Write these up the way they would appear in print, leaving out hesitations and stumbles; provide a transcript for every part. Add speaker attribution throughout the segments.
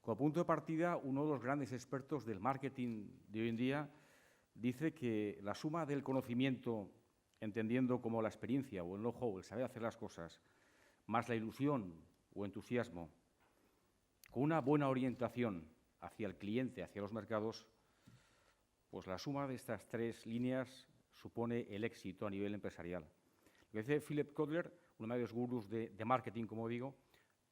Speaker 1: Como punto de partida, uno de los grandes expertos del marketing de hoy en día dice que la suma del conocimiento, entendiendo como la experiencia o el know-how, el saber hacer las cosas, más la ilusión o entusiasmo, con una buena orientación hacia el cliente, hacia los mercados, pues la suma de estas tres líneas supone el éxito a nivel empresarial. Lo que dice Philip Kotler, uno de los gurús de marketing, como digo,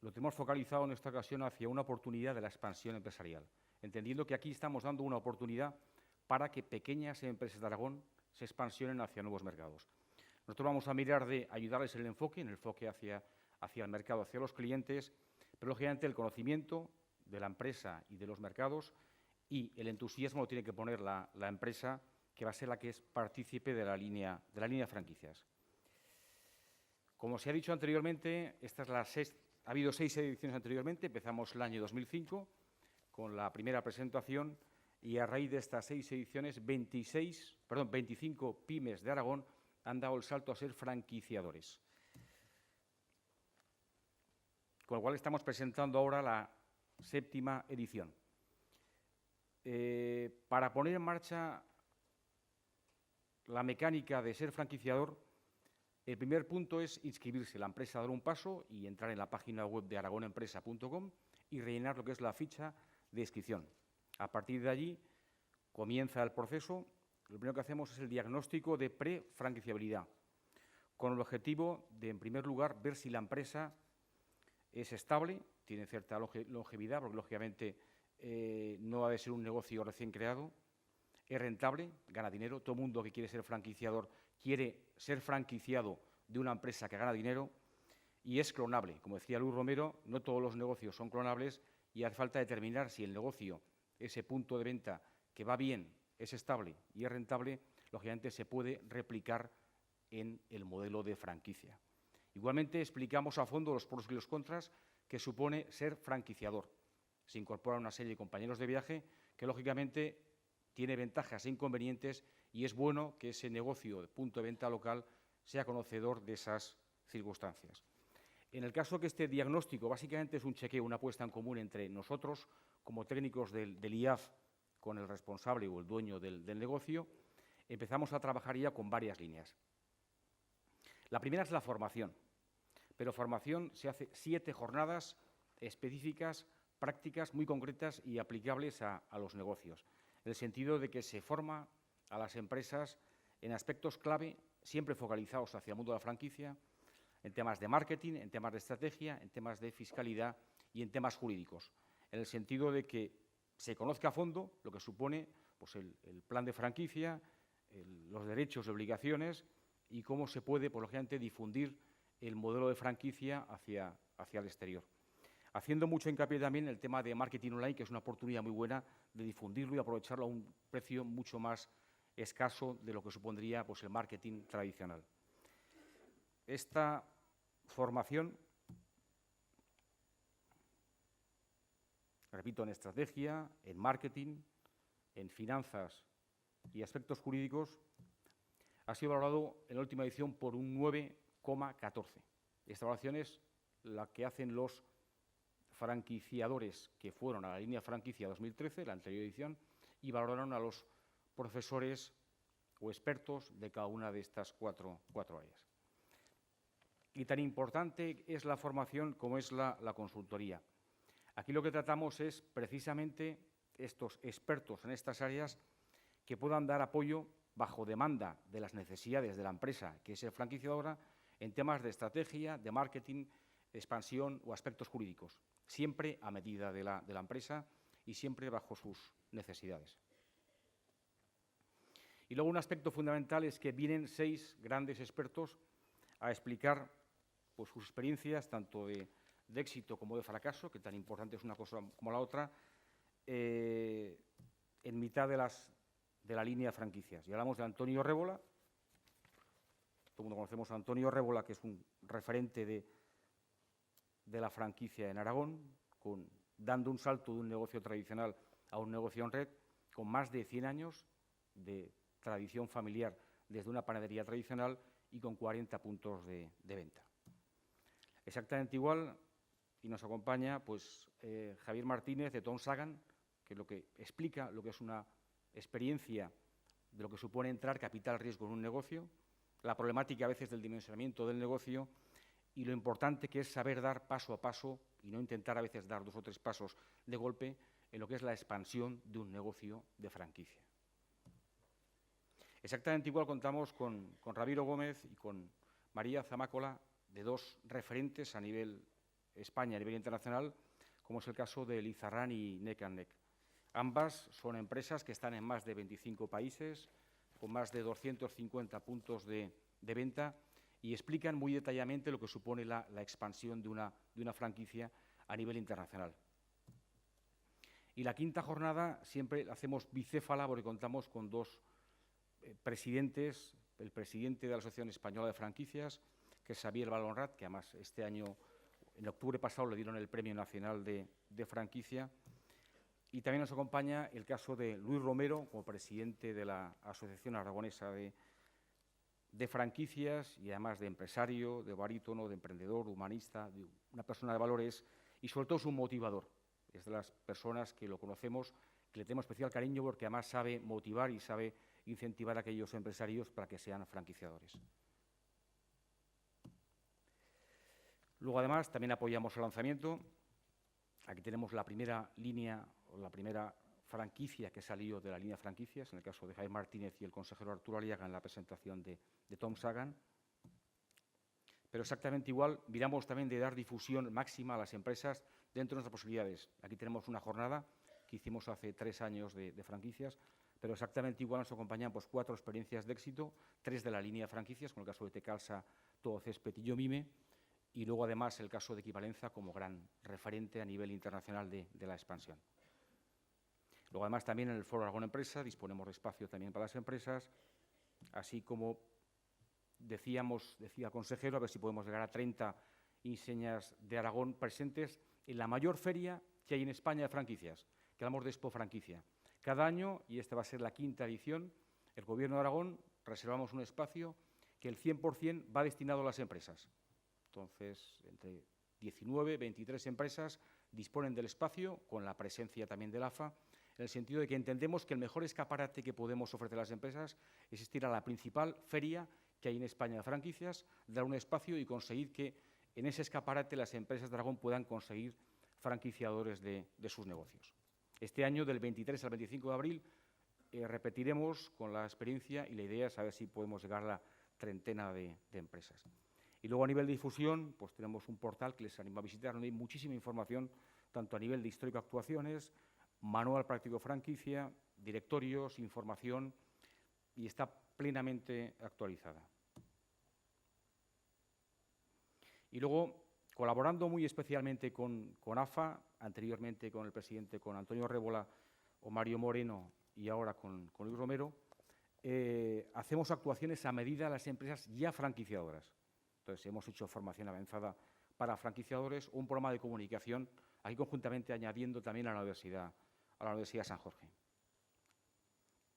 Speaker 1: lo tenemos focalizado en esta ocasión hacia una oportunidad de la expansión empresarial, entendiendo que aquí estamos dando una oportunidad para que pequeñas empresas de Aragón se expansionen hacia nuevos mercados. Nosotros vamos a mirar de ayudarles en el enfoque hacia el mercado, hacia los clientes, pero lógicamente el conocimiento de la empresa y de los mercados y el entusiasmo lo tiene que poner la empresa, que va a ser la que es partícipe de la línea franquicias. Como se ha dicho anteriormente, ha habido 6 ediciones anteriormente, empezamos el año 2005 con la primera presentación y a raíz de estas 6 ediciones, 25 pymes de Aragón han dado el salto a ser franquiciadores. Con lo cual estamos presentando ahora la 7ª edición. Para poner en marcha la mecánica de ser franquiciador, el primer punto es inscribirse. La empresa dar un paso y entrar en la página web de aragonempresa.com y rellenar lo que es la ficha de inscripción. A partir de allí comienza el proceso. Lo primero que hacemos es el diagnóstico de pre-franquiciabilidad, con el objetivo de, en primer lugar, ver si la empresa es estable, tiene cierta longevidad, porque lógicamente no ha de ser un negocio recién creado, es rentable, gana dinero. Todo el mundo que quiere ser franquiciador quiere ser franquiciado de una empresa que gana dinero y es clonable. Como decía Luis Romero, no todos los negocios son clonables y hace falta determinar si el negocio, ese punto de venta que va bien, es estable y es rentable, lógicamente se puede replicar en el modelo de franquicia. Igualmente explicamos a fondo los pros y los contras que supone ser franquiciador. Se incorporan una serie de compañeros de viaje que, lógicamente, tiene ventajas e inconvenientes y es bueno que ese negocio de punto de venta local sea conocedor de esas circunstancias. En el caso que este diagnóstico básicamente es un chequeo, una puesta en común entre nosotros como técnicos del IAF con el responsable o el dueño del negocio, empezamos a trabajar ya con varias líneas. La primera es la formación, pero formación se hace 7 jornadas específicas, prácticas muy concretas y aplicables a los negocios, en el sentido de que se forma a las empresas en aspectos clave, siempre focalizados hacia el mundo de la franquicia, en temas de marketing, en temas de estrategia, en temas de fiscalidad y en temas jurídicos, en el sentido de que se conozca a fondo lo que supone pues, el plan de franquicia, los derechos y obligaciones y cómo se puede, pues, lógicamente, difundir el modelo de franquicia hacia el exterior. Haciendo mucho hincapié también en el tema de marketing online, que es una oportunidad muy buena de difundirlo y aprovecharlo a un precio mucho más escaso de lo que supondría pues, el marketing tradicional. Esta formación, repito, en estrategia, en marketing, en finanzas y aspectos jurídicos, ha sido valorado en la última edición por un 9,14. Esta valoración es la que hacen los franquiciadores que fueron a la línea franquicia 2013, la anterior edición, y valoraron a los profesores o expertos de cada una de estas cuatro áreas. Y tan importante es la formación como es la consultoría. Aquí lo que tratamos es precisamente estos expertos en estas áreas que puedan dar apoyo bajo demanda de las necesidades de la empresa, que es el franquiciadora, en temas de estrategia, de marketing, expansión o aspectos jurídicos, siempre a medida de la empresa y siempre bajo sus necesidades. Y luego un aspecto fundamental es que vienen 6 grandes expertos a explicar pues, sus experiencias, tanto de éxito como de fracaso, que tan importante es una cosa como la otra, en mitad de la línea de franquicias. Y hablamos de Antonio Rébola. Todo el mundo conocemos a Antonio Rébola, que es un referente de la franquicia en Aragón, dando un salto de un negocio tradicional a un negocio en red, con más de 100 años de tradición familiar desde una panadería tradicional y con 40 puntos de venta. Exactamente igual y nos acompaña pues, Javier Martínez de Tom Sagan, que es lo que explica lo que es una experiencia de lo que supone entrar capital riesgo en un negocio, la problemática a veces del dimensionamiento del negocio y lo importante que es saber dar paso a paso y no intentar a veces dar 2 o 3 pasos de golpe en lo que es la expansión de un negocio de franquicia. Exactamente igual contamos con Ramiro Gómez y con María Zamácola, de 2 referentes a nivel España, a nivel internacional, como es el caso de Lizarrán y Neck & Neck. Ambas son empresas que están en más de 25 países, con más de 250 puntos de venta y explican muy detalladamente lo que supone la expansión de una franquicia a nivel internacional. Y la quinta jornada siempre la hacemos bicéfala porque contamos con 2 presidentes, el presidente de la Asociación Española de Franquicias, que es Xavier Balonrat, que además este año, en octubre pasado, le dieron el Premio Nacional de Franquicia. Y también nos acompaña el caso de Luis Romero, como presidente de la Asociación Aragonesa de Franquicias y además de empresario, de barítono, de emprendedor, humanista, de una persona de valores y sobre todo es un motivador. Es de las personas que lo conocemos, que le tenemos especial cariño porque además sabe motivar y sabe incentivar a aquellos empresarios para que sean franquiciadores. Luego, además, también apoyamos el lanzamiento. Aquí tenemos la primera línea o la primera franquicia que salió de la línea franquicias, en el caso de Jaime Martínez y el consejero Arturo Aliaga en la presentación de Tom Sagan. Pero exactamente igual, miramos también de dar difusión máxima a las empresas dentro de nuestras posibilidades. Aquí tenemos una jornada que hicimos hace 3 años de franquicias, pero exactamente igual nos acompañan pues, 4 experiencias de éxito, 3 de la línea de franquicias, con el caso de Tecalsa, Todo Césped y Yo Mime, y luego además el caso de Equivalenza como gran referente a nivel internacional de la expansión. Luego además también en el Foro Aragón Empresa disponemos de espacio también para las empresas, así como decía el consejero, a ver si podemos llegar a 30 inseñas de Aragón presentes en la mayor feria que hay en España de franquicias, que hablamos de Expo Franquicia. Cada año, y esta va a ser la 5ª edición, el Gobierno de Aragón reservamos un espacio que el 100% va destinado a las empresas. Entonces, entre 19, 23 empresas disponen del espacio, con la presencia también del AFA, en el sentido de que entendemos que el mejor escaparate que podemos ofrecer a las empresas es asistir a la principal feria que hay en España de franquicias, dar un espacio y conseguir que en ese escaparate las empresas de Aragón puedan conseguir franquiciadores de sus negocios. Este año, del 23 al 25 de abril, repetiremos con la experiencia y la idea es saber si podemos llegar a la 30 de empresas. Y luego, a nivel de difusión, pues tenemos un portal que les animo a visitar, donde hay muchísima información, tanto a nivel de histórico actuaciones, manual práctico de franquicia, directorios, información, y está plenamente actualizada. Y luego, colaborando muy especialmente con AFA, anteriormente con el presidente, con Antonio Rébola o Mario Moreno y ahora con Luis Romero, hacemos actuaciones a medida de las empresas ya franquiciadoras. Entonces, hemos hecho formación avanzada para franquiciadores, un programa de comunicación, aquí conjuntamente añadiendo también a la Universidad San Jorge.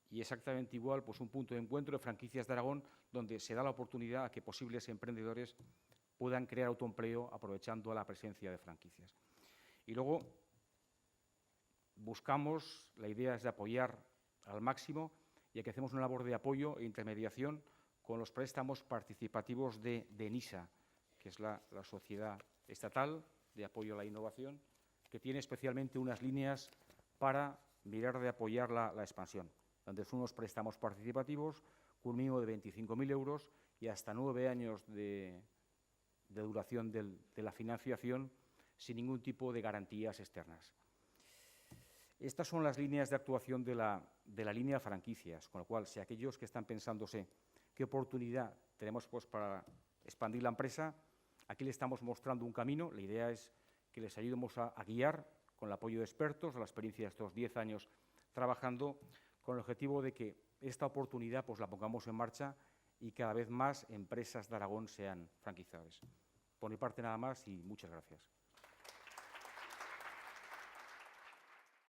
Speaker 1: Y exactamente igual, pues un punto de encuentro de franquicias de Aragón, donde se da la oportunidad a que posibles emprendedores puedan crear autoempleo aprovechando la presencia de franquicias. Y luego buscamos, la idea es de apoyar al máximo, y aquí hacemos una labor de apoyo e intermediación con los préstamos participativos de ENISA, que es la sociedad estatal de apoyo a la innovación, que tiene especialmente unas líneas para mirar de apoyar la expansión, donde son unos préstamos participativos con un mínimo de 25.000 euros y hasta 9 años de duración de la financiación sin ningún tipo de garantías externas. Estas son las líneas de actuación de la línea de franquicias, con lo cual, si aquellos que están pensándose qué oportunidad tenemos pues, para expandir la empresa, aquí les estamos mostrando un camino. La idea es que les ayudemos a guiar con el apoyo de expertos, la experiencia de estos 10 años trabajando, con el objetivo de que esta oportunidad pues, la pongamos en marcha y cada vez más empresas de Aragón sean franquiciadores. Por mi parte nada más y muchas gracias.